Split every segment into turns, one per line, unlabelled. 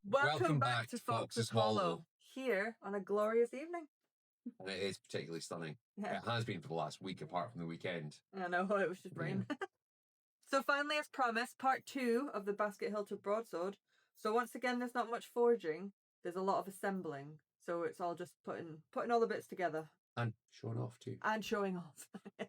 Welcome back to Fox's Hollow, here on a glorious evening.
And it is particularly stunning.
Yeah.
It has been for the last week, apart from the weekend.
I know, it was just rain. So finally, as promised, part 2 of the Basket Hilted Broadsword. So once again, there's not much forging. There's a lot of assembling. So it's all just putting all the bits together.
And showing off too.
And showing off. Yeah.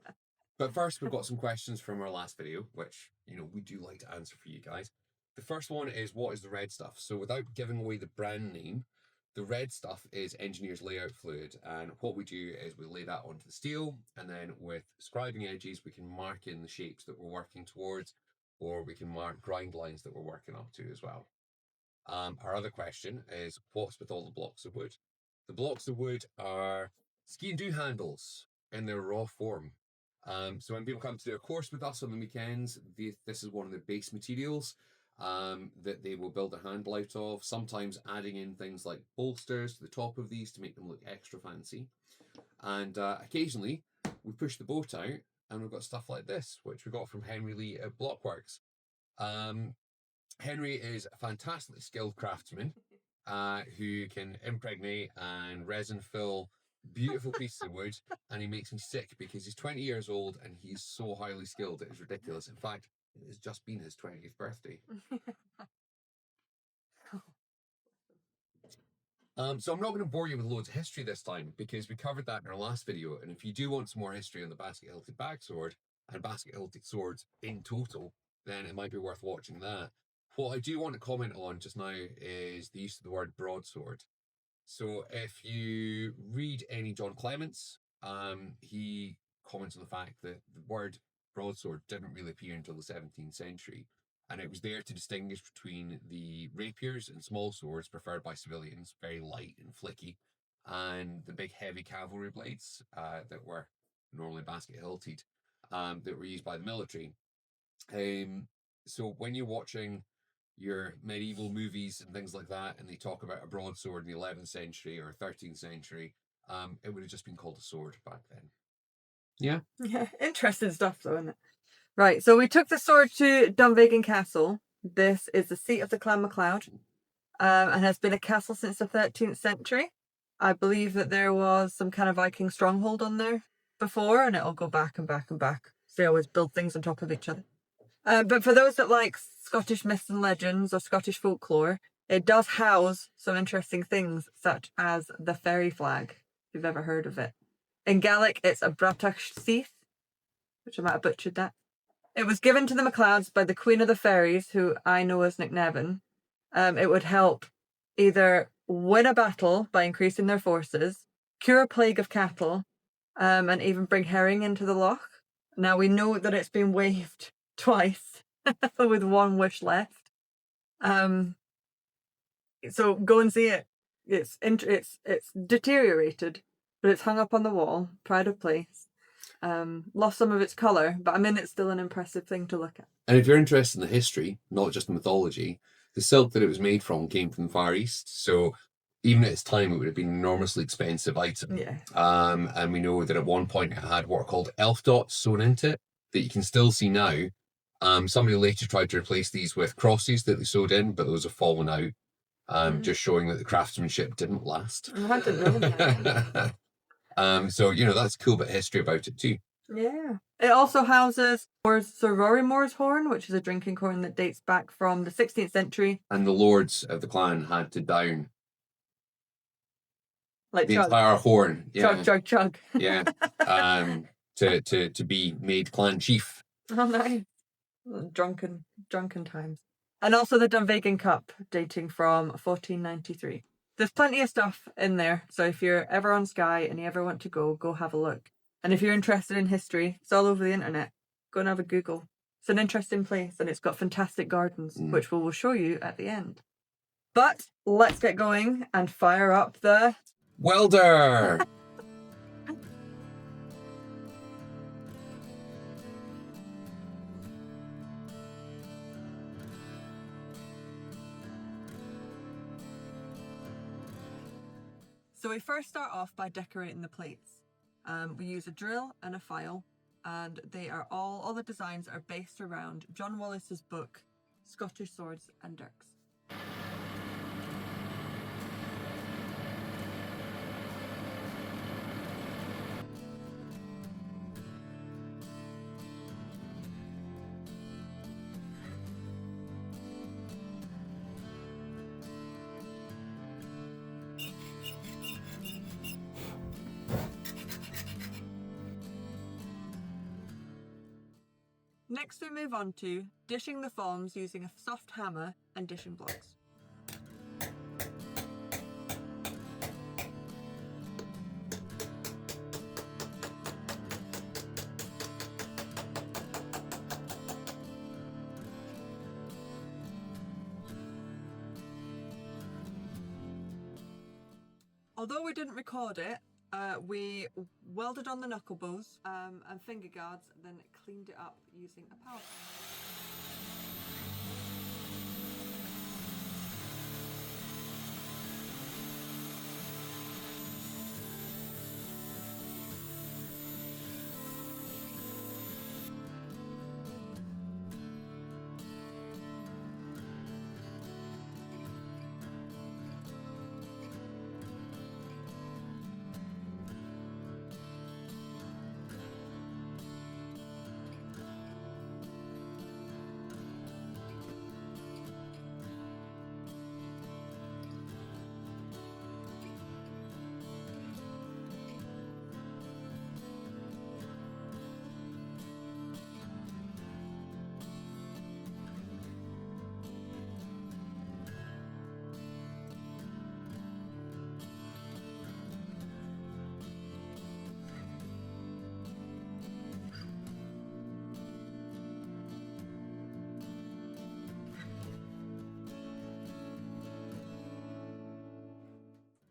But first, we've got some questions from our last video, which, we do like to answer for you guys. The first one is, what is the red stuff? So without giving away the brand name, the red stuff is engineer's layout fluid. And what we do is we lay that onto the steel, and then with scribing edges, we can mark in the shapes that we're working towards, or we can mark grind lines that we're working up to as well. Our other question is, what's with all the blocks of wood? The blocks of wood are Sgian Dubhs handles in their raw form. So when people come to do a course with us on the weekends, this is one of the base materials that they will build a handle out of, sometimes adding in things like bolsters to the top of these to make them look extra fancy. And occasionally we push the boat out and we've got stuff like this, which we got from Henry Lee at Blockworks. Henry is a fantastically skilled craftsman who can impregnate and resin fill beautiful pieces of wood, and he makes me sick because he's 20 years old and he's so highly skilled it is ridiculous. In fact, it has just been his 20th birthday. So I'm not going to bore you with loads of history this time because we covered that in our last video, and if you do want some more history on the Basket Hilted Backsword and Basket Hilted Swords in total, then it might be worth watching that. What I do want to comment on just now is the use of the word broadsword. So if you read any John Clements, he comments on the fact that the word broadsword didn't really appear until the 17th century, and it was there to distinguish between the rapiers and small swords preferred by civilians, very light and flicky, and the big heavy cavalry blades that were normally basket hilted, that were used by the military. So when you're watching your medieval movies and things like that, and they talk about a broadsword in the 11th century or 13th century, it would have just been called a sword back then. Yeah.
Yeah, interesting stuff though, isn't it? Right, so we took the sword to Dunvegan Castle. This is the seat of the Clan MacLeod, and has been a castle since the 13th century. I believe that there was some kind of Viking stronghold on there before, and it'll go back and back and back. So they always build things on top of each other. But for those that like Scottish myths and legends or Scottish folklore, it does house some interesting things, such as the fairy flag, if you've ever heard of it. In Gaelic, it's a Bratach Syth, which I might have butchered that. It was given to the MacLeods by the Queen of the Fairies, who I know as Nick Nevin. It would help either win a battle by increasing their forces, cure a plague of cattle, and even bring herring into the loch. Now we know that it's been waved twice with one wish left. So go and see it. It's deteriorated, but it's hung up on the wall, pride of place. Lost some of its colour, but it's still an impressive thing to look at.
And if you're interested in the history, not just the mythology, the silk that it was made from came from the Far East. So even at its time, it would have been an enormously expensive item.
Yeah.
And we know that at one point it had what are called elf dots sewn into it that you can still see now. Somebody later tried to replace these with crosses that they sewed in, but those have fallen out, just showing that the craftsmanship didn't last.
I didn't know that.
So, that's a cool bit of history about it too.
Yeah. It also houses Sir Rory Moore's horn, which is a drinking horn that dates back from the 16th century.
And the lords of the clan had to down
like
the
chug.
entire horn. Yeah.
Chug, chug, chug.
Yeah. To be made clan chief.
Oh, nice. Drunken times. And also the Dunvegan Cup, dating from 1493. There's plenty of stuff in there, so if you're ever on Skye and you ever want to go have a look. And if you're interested in history, it's all over the internet. Go and have a Google. It's an interesting place, and it's got fantastic gardens, which we will show you at the end. But let's get going and fire up the
welder.
So we first start off by decorating the plates. We use a drill and a file, and they are all the designs are based around John Wallis's book, Scottish Swords and Dirks. Next we move on to dishing the forms using a soft hammer and dishing blocks. Although we didn't record it, we welded on the knuckle bows and finger guards, then cleaned it up using a power.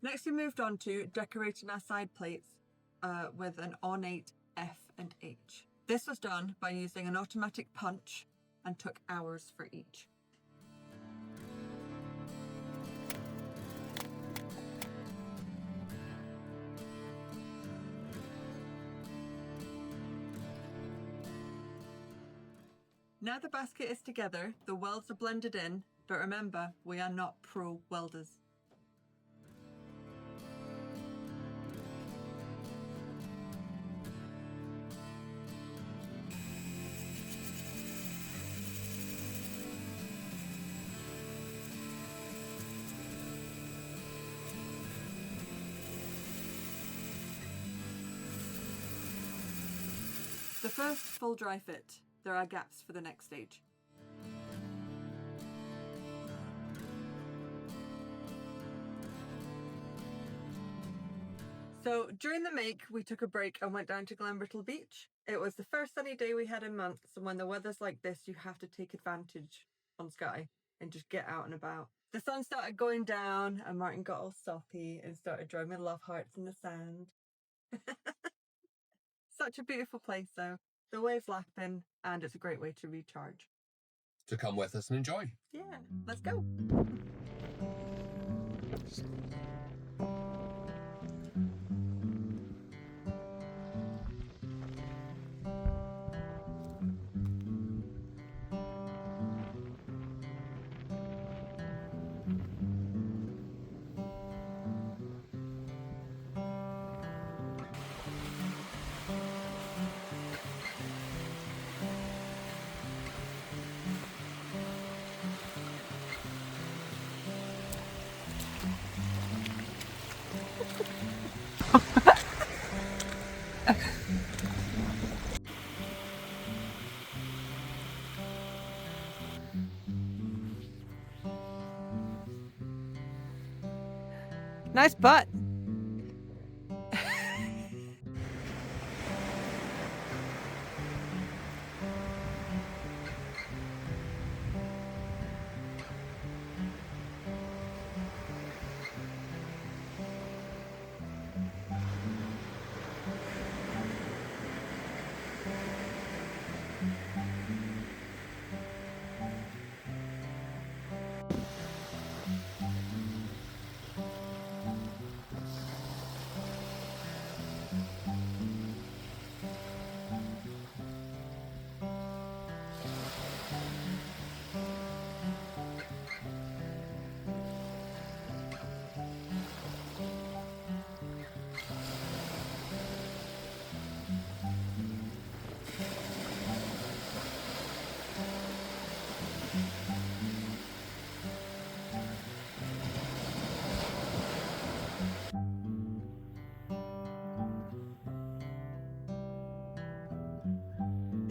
Next we moved on to decorating our side plates with an ornate F and H. This was done by using an automatic punch and took hours for each. Now the basket is together, the welds are blended in, but remember, we are not pro welders. The first full dry fit. There are gaps for the next stage. So during the make, we took a break and went down to Glenbrittle beach. It was the first sunny day we had in months, and when the weather's like this, you have to take advantage on Skye and just get out and about. The sun started going down and Martin got all soppy and started drawing me love hearts in the sand. Such a beautiful place though. The waves lapping, and it's a great way to recharge.
So come with us and enjoy.
Yeah, let's go. Nice butt.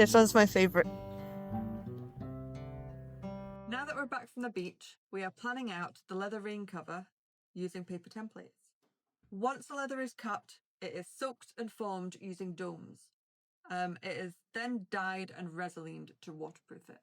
This one's my favourite. Now that we're back from the beach, we are planning out the leather rain cover using paper templates. Once the leather is cut, it is soaked and formed using domes. It is then dyed and resined to waterproof it.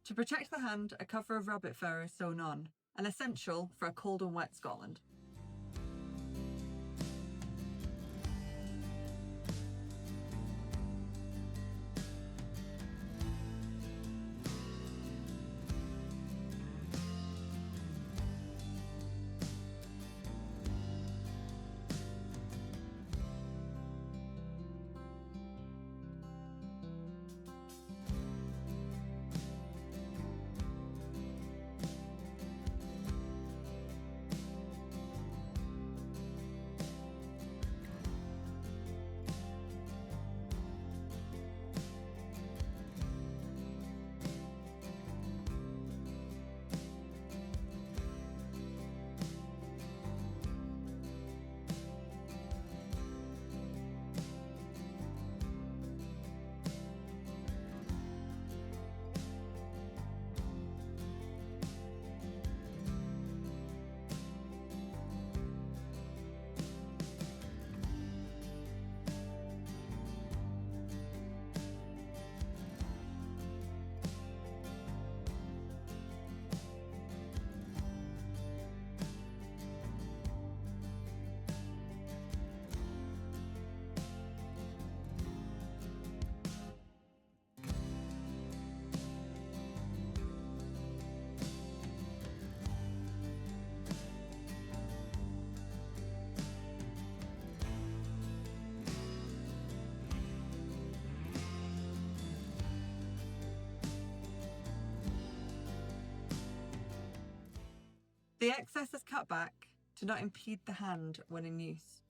To protect the hand, a cover of rabbit fur is sewn on, an essential for a cold and wet Scotland. The excess is cut back to not impede the hand when in use.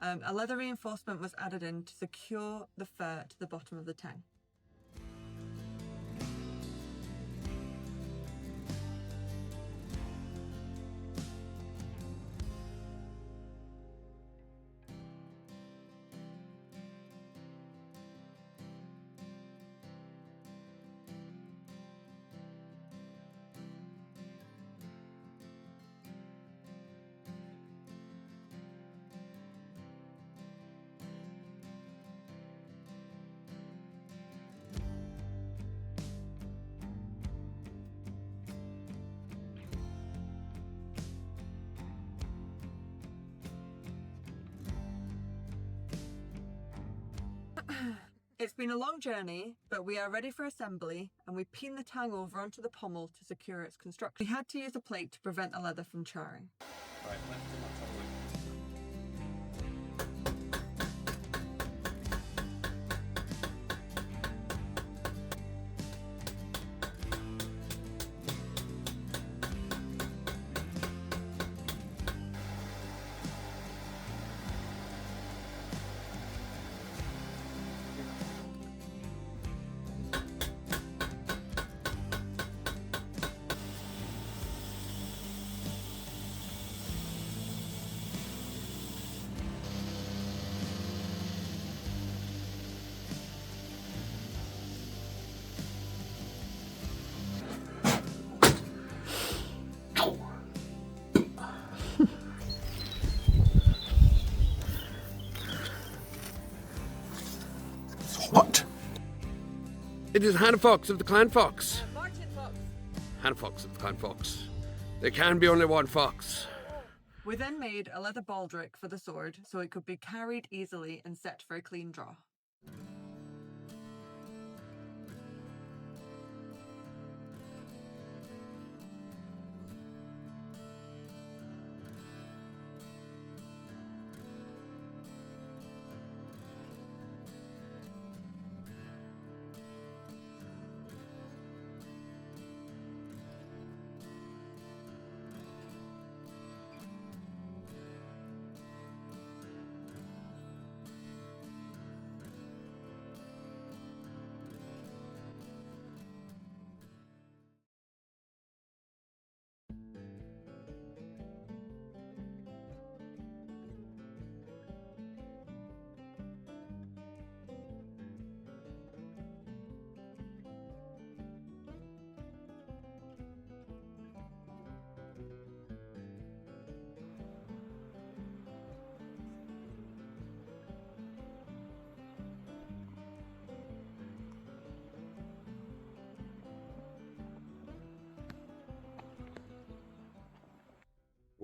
A leather reinforcement was added in to secure the fur to the bottom of the tang. It's been a long journey, but we are ready for assembly, and we pin the tang over onto the pommel to secure its construction. We had to use a plate to prevent the leather from charring.
Right, let's do that totally.
It is Hannah Fox of the Clan Fox.
Martin Fox.
Hannah Fox of the Clan Fox. There can be only one fox.
We then made a leather baldric for the sword so it could be carried easily and set for a clean draw.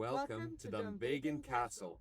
Welcome to Dunvegan Castle.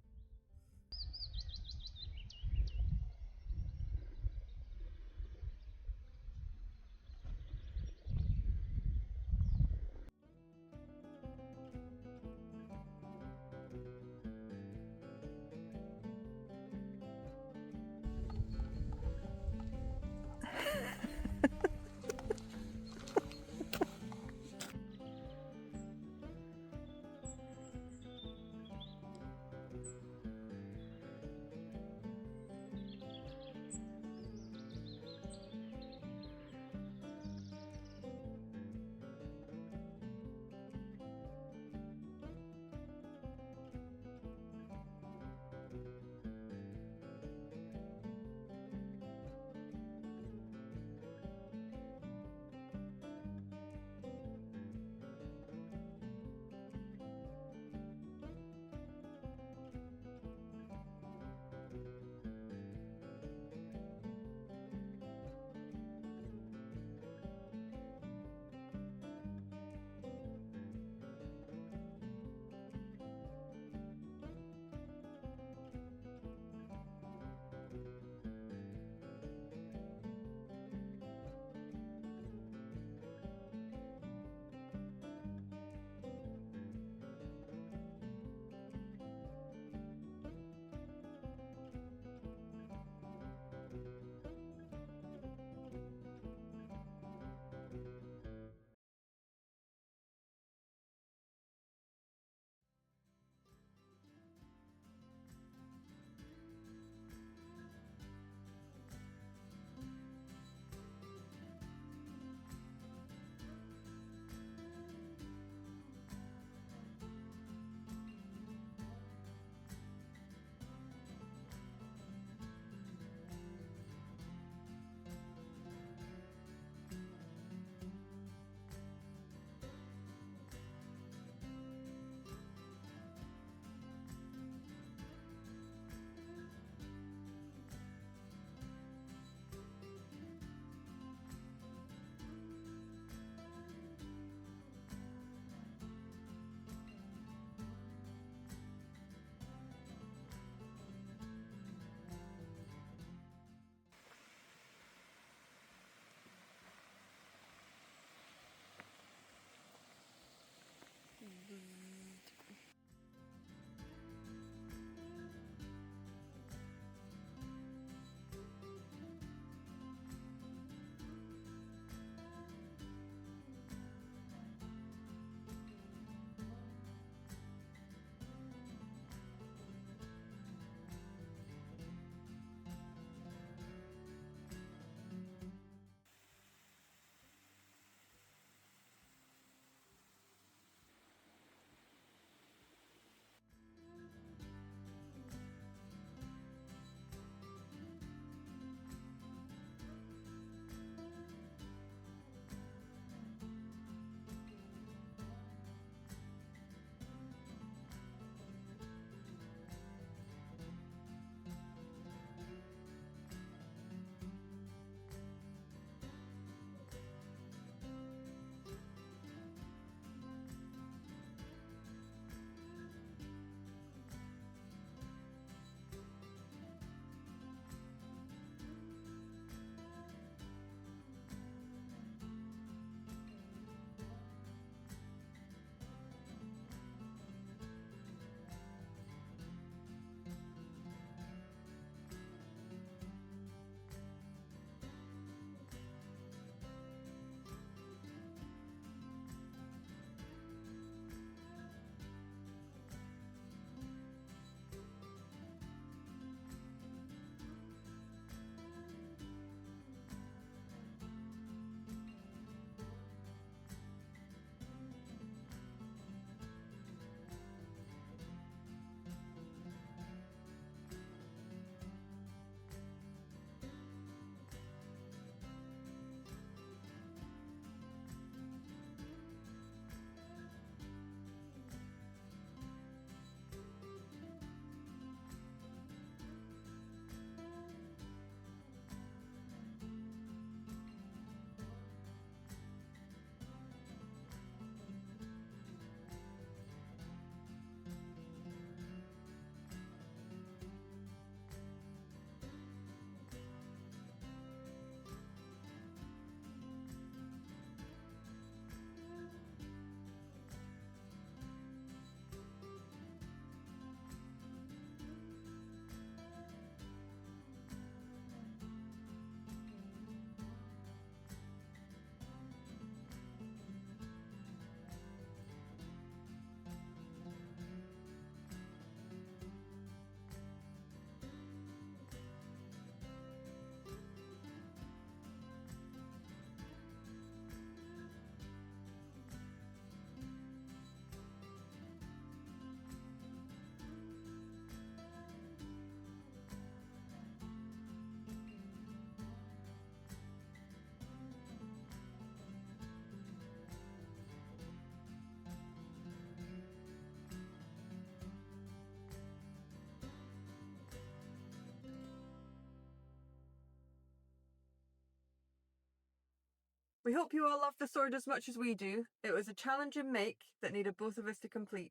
We hope you all love the sword as much as we do. It was a challenging make that needed both of us to complete,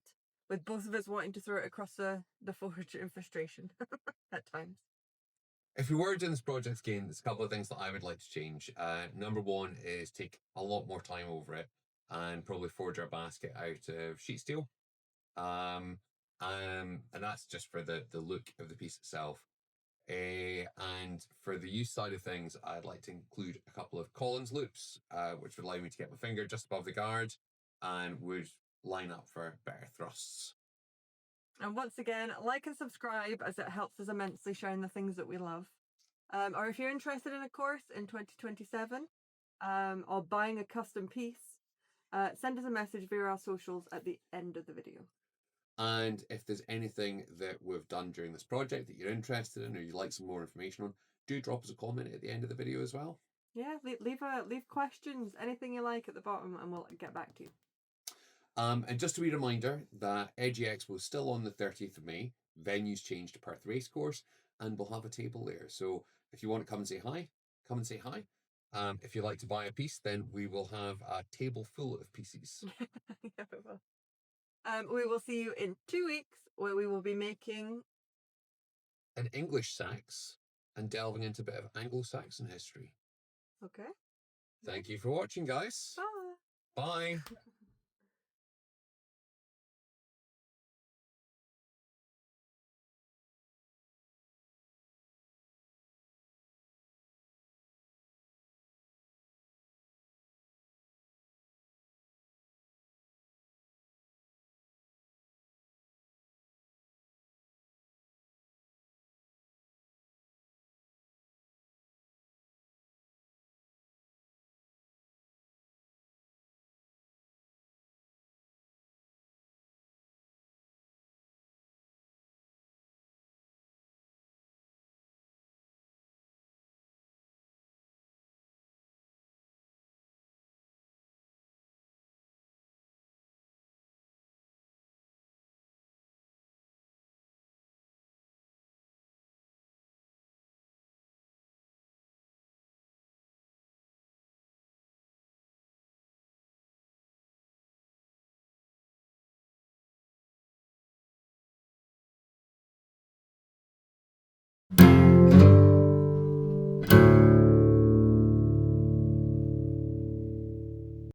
with both of us wanting to throw it across the forge in frustration at times.
If we were doing this project again, there's a couple of things that I would like to change. Number one is take a lot more time over it and probably forge our basket out of sheet steel. And that's just for the look of the piece itself. And for the use side of things, I'd like to include a couple of Collins loops, which would allow me to get my finger just above the guard and would line up for better thrusts.
And once again, like and subscribe, as it helps us immensely sharing the things that we love. Or if you're interested in a course in 2027, or buying a custom piece, send us a message via our socials at the end of the video.
And if there's anything that we've done during this project that you're interested in or you'd like some more information on, do drop us a comment at the end of the video as well.
Yeah, leave questions, anything you like at the bottom, and we'll get back to you.
And just a wee reminder that Edgy Expo is still on the 30th of May. Venues changed to Perth Racecourse, and we'll have a table there. So if you want to come and say hi, come and say hi. If you'd like to buy a piece, then we will have a table full of pieces.
Yeah, we will. We will see you in 2 weeks, where we will be making
an English sax and delving into a bit of Anglo-Saxon history.
Okay.
Thank you for watching, guys.
Bye.
Bye.